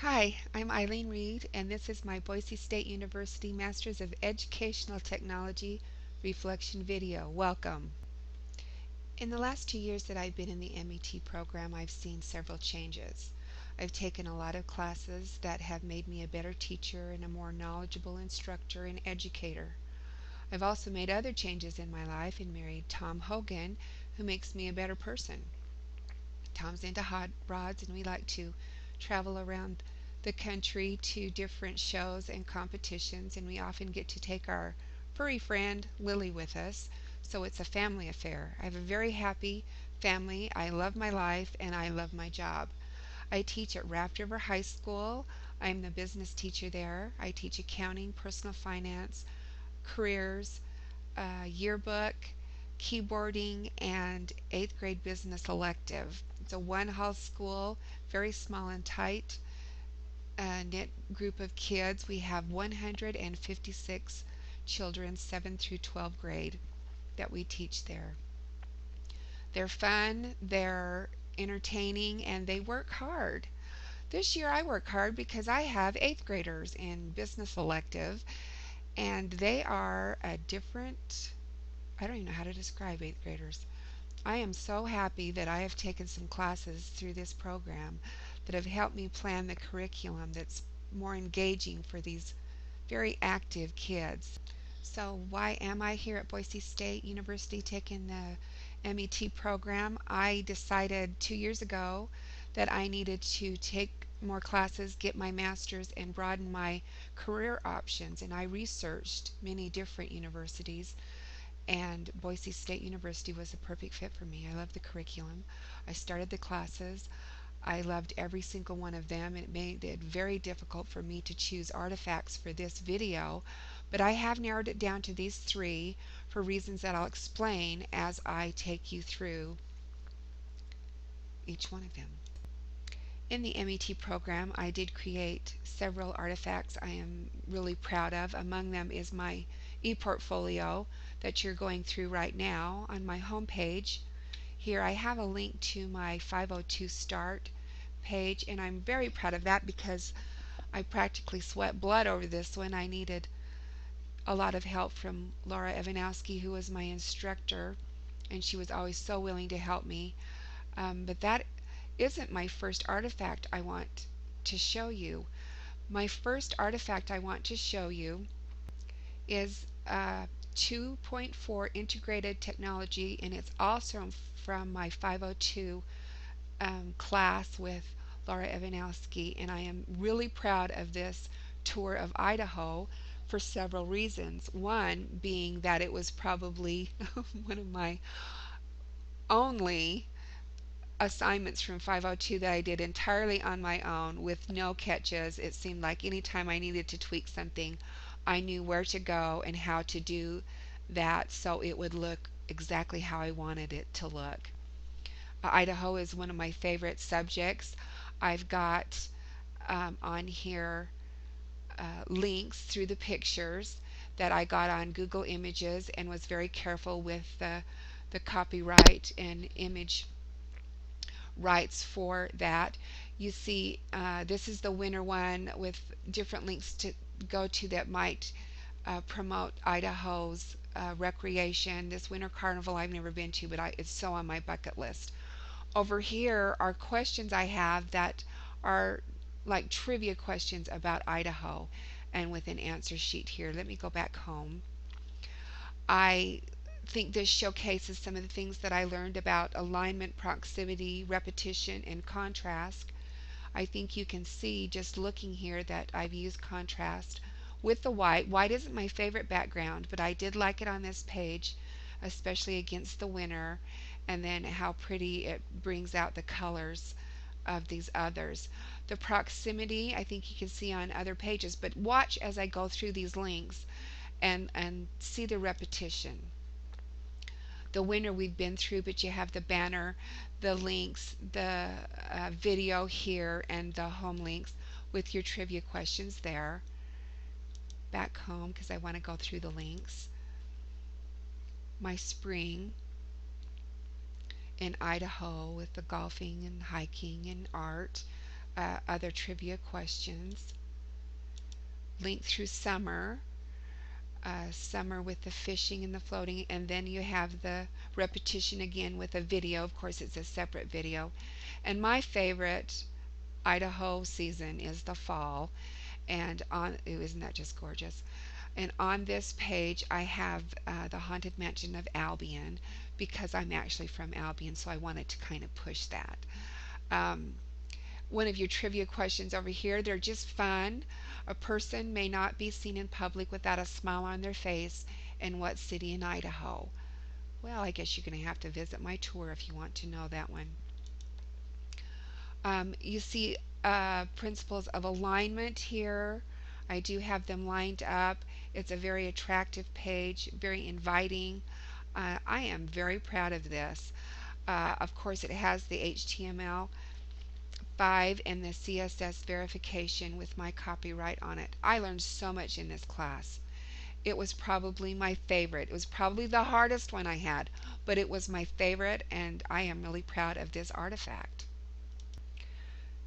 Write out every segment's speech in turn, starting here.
Hi, I'm Ilene Reed, and this is my Boise State University Masters of Educational Technology reflection video. Welcome. In the last 2 years that I've been in the MET program, I've seen several changes. I've taken a lot of classes that have made me a better teacher and a more knowledgeable instructor and educator. I've also made other changes in my life and married Tom Hogan, who makes me a better person. Tom's into hot rods, and we like to travel around the country to different shows and competitions, and we often get to take our furry friend Lily with us, so it's a family affair. I have a very happy family. I love my life, and I love my job. I teach at Raft River High School. I'm the business teacher there. I teach accounting, personal finance, careers, yearbook, keyboarding, and 8th grade business elective. It's a one hall school, very small and tight knit group of kids. We have 156 children, 7 through 12th grade, that we teach there. They're fun, they're entertaining, and they work hard. This year I work hard because I have 8th graders in business elective, and they are a different, I don't even know how to describe 8th graders. I am so happy that I have taken some classes through this program that have helped me plan the curriculum that's more engaging for these very active kids. So, why am I here at Boise State University taking the MET program? I decided 2 years ago that I needed to take more classes, get my master's, and broaden my career options. And I researched many different universities, and Boise State University was a perfect fit for me. I loved the curriculum. I started the classes. I loved every single one of them, and it made it very difficult for me to choose artifacts for this video, but I have narrowed it down to these three for reasons that I'll explain as I take you through each one of them. In the MET program, I did create several artifacts I am really proud of. Among them is my e-portfolio that you're going through right now. On my home page here, I have a link to my 502 Start page, and I'm very proud of that because I practically sweat blood over this one. I needed a lot of help from Laura Ivanowski, who was my instructor, and she was always so willing to help me. But that isn't my first artifact I want to show you. My first artifact I want to show you is 2.4 integrated technology, and it's also from my 502 class with Laura Ivanowski, and I am really proud of this tour of Idaho for several reasons. One being that it was probably one of my only assignments from 502 that I did entirely on my own with no catches. It seemed like anytime I needed to tweak something, I knew where to go and how to do that so it would look exactly how I wanted it to look. Idaho is one of my favorite subjects. I've got on here links through the pictures that I got on Google Images and was very careful with the copyright and image rights for that. You see, this is the winter one with different links to go to that might promote Idaho's recreation. This winter carnival I've never been to, but it's so on my bucket list. Over here are questions I have that are like trivia questions about Idaho, and with an answer sheet here. Let me go back home. I think this showcases some of the things that I learned about alignment, proximity, repetition, and contrast. I think you can see just looking here that I've used contrast with the white. White isn't my favorite background, but I did like it on this page, especially against the winter, and then how pretty it brings out the colors of these others. The proximity, I think you can see on other pages, but watch as I go through these links and see the repetition. The winter we've been through, but you have the banner, the links, the video here, and the home links with your trivia questions there. Back home, because I want to go through the links. My spring in Idaho with the golfing and hiking and art. other trivia questions. Link through summer. Summer with the fishing and the floating, and then you have the repetition again with a video. Of course, it's a separate video. And my favorite Idaho season is the fall, and isn't that just gorgeous? And on this page, I have the Haunted Mansion of Albion, because I'm actually from Albion, so I wanted to kind of push that. Um, One of your trivia questions over here, they're just fun. A person may not be seen in public without a smile on their face. In what city in Idaho? Well, I guess you're going to have to visit my tour if you want to know that one. You see principles of alignment here. I do have them lined up. It's a very attractive page, very inviting. I am very proud of this. Of course, it has the HTML5 and the CSS verification with my copyright on it. I learned so much in this class. It was probably my favorite. It was probably the hardest one I had, but it was my favorite, and I am really proud of this artifact.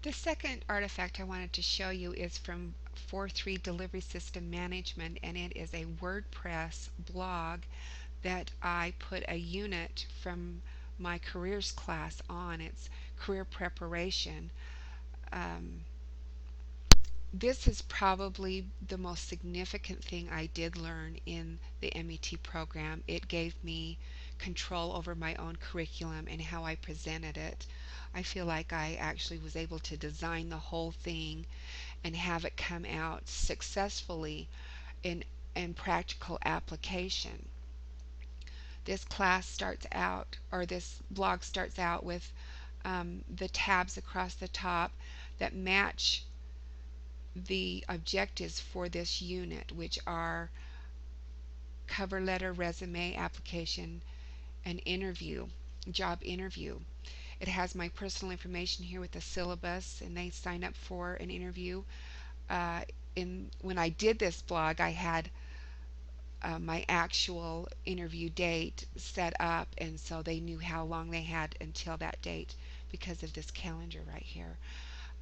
The second artifact I wanted to show you is from 4.3 Delivery System Management, and it is a WordPress blog that I put a unit from my careers class on. It's career preparation. This is probably the most significant thing I did learn in the MET program. It gave me control over my own curriculum and how I presented it. I feel like I actually was able to design the whole thing and have it come out successfully in practical application. This class starts out, or this blog starts out with the tabs across the top that match the objectives for this unit, which are cover letter, resume, application, and interview, job interview. It has my personal information here with the syllabus, and they sign up for an interview. When I did this blog, I had my actual interview date set up, and so they knew how long they had until that date because of this calendar right here.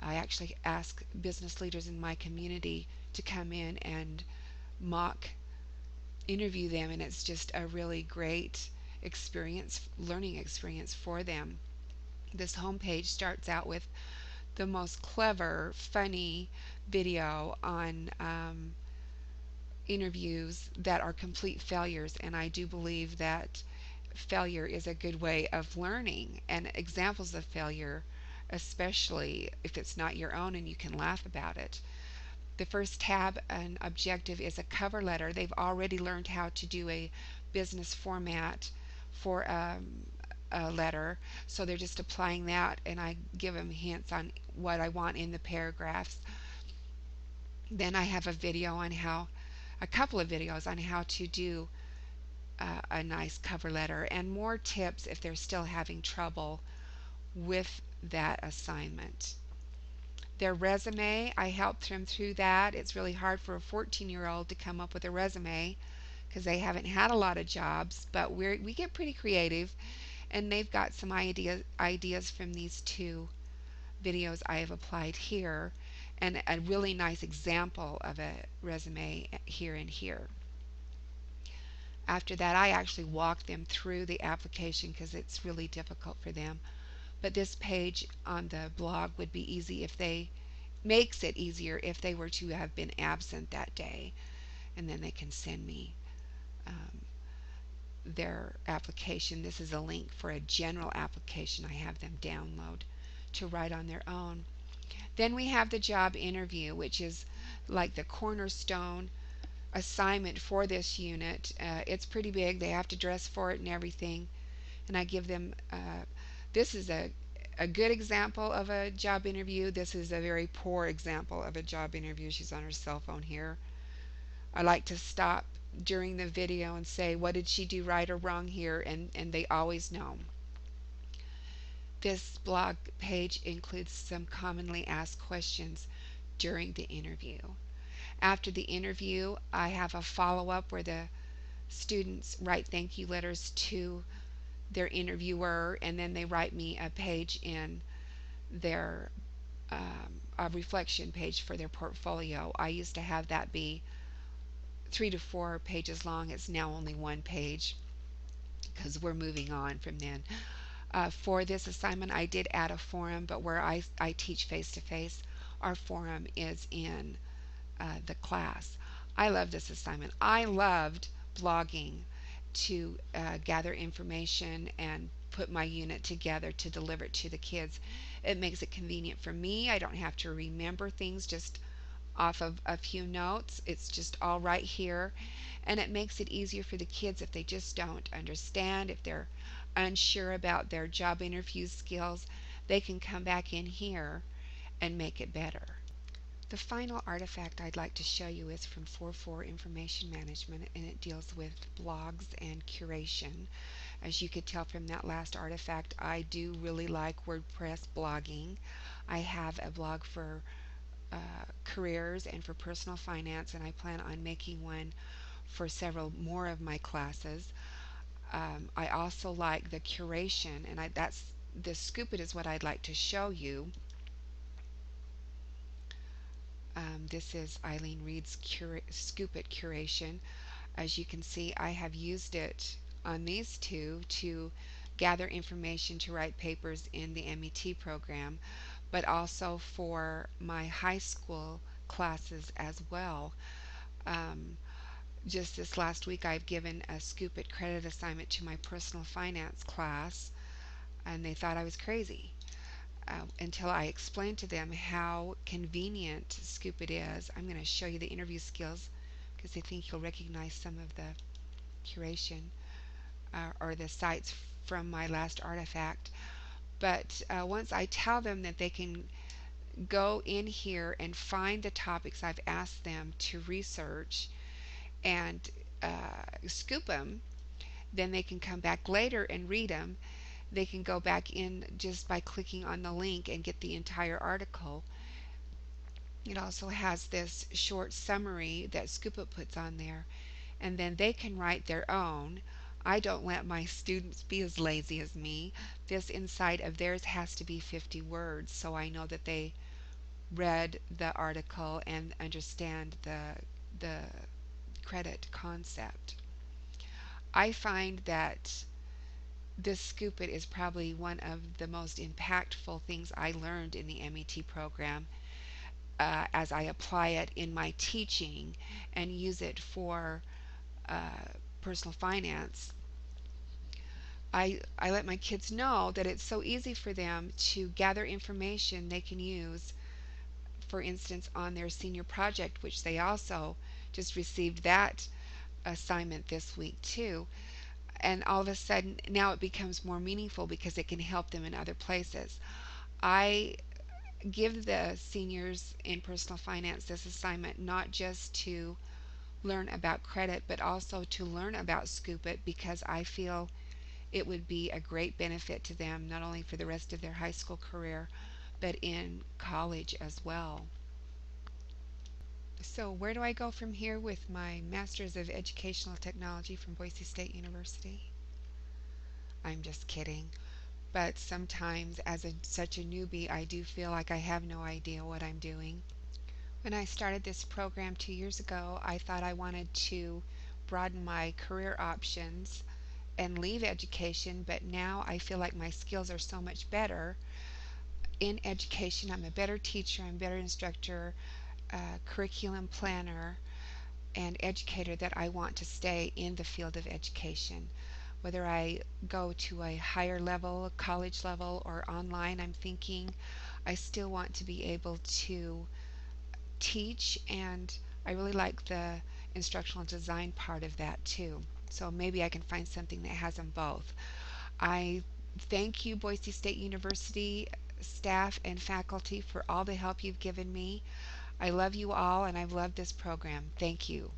I actually ask business leaders in my community to come in and mock interview them, and it's just a really great learning experience for them. This homepage starts out with the most clever, funny video on interviews that are complete failures, and I do believe that failure is a good way of learning, and examples of failure, especially if it's not your own and you can laugh about it. The first tab and objective is a cover letter. They've already learned how to do a business format for a letter, so they're just applying that, and I give them hints on what I want in the paragraphs. Then I have a couple of videos on how to do a nice cover letter, and more tips if they're still having trouble with that assignment. Their resume, I helped them through that. It's really hard for a 14-year-old to come up with a resume because they haven't had a lot of jobs, but we get pretty creative, and they've got some ideas from these two videos I have applied here, and a really nice example of a resume here and here. After that, I actually walk them through the application because it's really difficult for them. But this page on the blog would be easy makes it easier if they were to have been absent that day, and then they can send me their application. This is a link for a general application I have them download to write on their own. Then we have the job interview, which is like the cornerstone assignment for this unit. It's pretty big. They have to dress for it and everything, and I give them this is a good example of a job interview. This is a very poor example of a job interview. She's on her cell phone here. I like to stop during the video and say, what did she do right or wrong here? And they always know. This blog page includes some commonly asked questions during the interview. After the interview, I have a follow-up where the students write thank you letters to their interviewer, and then they write me a page in their a reflection page for their portfolio. I used to have that be 3 to 4 pages long. It's now only 1 page because we're moving on from then. For this assignment, I did add a forum, but where I teach face to face, our forum is in the class. I love this assignment. I loved blogging to gather information and put my unit together to deliver it to the kids. It makes it convenient for me. I don't have to remember things just off of a few notes. It's just all right here. And it makes it easier for the kids if they just don't understand, if they're unsure about their job interview skills, they can come back in here and make it better. The final artifact I'd like to show you is from 4.4 Information Management, and it deals with blogs and curation. As you could tell from that last artifact, I do really like WordPress blogging. I have a blog for careers and for personal finance, and I plan on making one for several more of my classes. I also like the curation, and that's the Scoop It is what I'd like to show you. This is Ilene Reed's Scoop It curation. As you can see, I have used it on these two to gather information to write papers in the MET program, but also for my high school classes as well. Just this last week, I've given a Scoop It credit assignment to my personal finance class, and they thought I was crazy. Until I explained to them how convenient Scoop It is. I'm going to show you the interview skills because I think you'll recognize some of the curation or the sites from my last artifact. But once I tell them that they can go in here and find the topics I've asked them to research and scoop them, then they can come back later and read them. They can go back in just by clicking on the link and get the entire article. It also has this short summary that Scoop It puts on there, and then they can write their own. I don't let my students be as lazy as me. This inside of theirs has to be 50 words, so I know that they read the article and understand the credit concept. I find that this Scoop It is probably one of the most impactful things I learned in the MET program as I apply it in my teaching and use it for personal finance. I let my kids know that it's so easy for them to gather information they can use, for instance, on their senior project, which they also just received that assignment this week too. And all of a sudden now it becomes more meaningful because it can help them in other places. I give the seniors in personal finance this assignment not just to learn about credit, but also to learn about Scoop It, because I feel it would be a great benefit to them, not only for the rest of their high school career, but in college as well. So where do I go from here with my Master's of Educational Technology from Boise State University? I'm just kidding. But sometimes, as such a newbie, I do feel like I have no idea what I'm doing. When I started this program 2 years ago, I thought I wanted to broaden my career options and leave education, but now I feel like my skills are so much better in education. I'm a better teacher, I'm a better instructor, curriculum planner, and educator, that I want to stay in the field of education. Whether I go to a higher level, college level, or online, I'm thinking I still want to be able to teach, and I really like the instructional design part of that too. So maybe I can find something that has them both. I thank you, Boise State University staff and faculty, for all the help you've given me. I love you all, and I've loved this program. Thank you.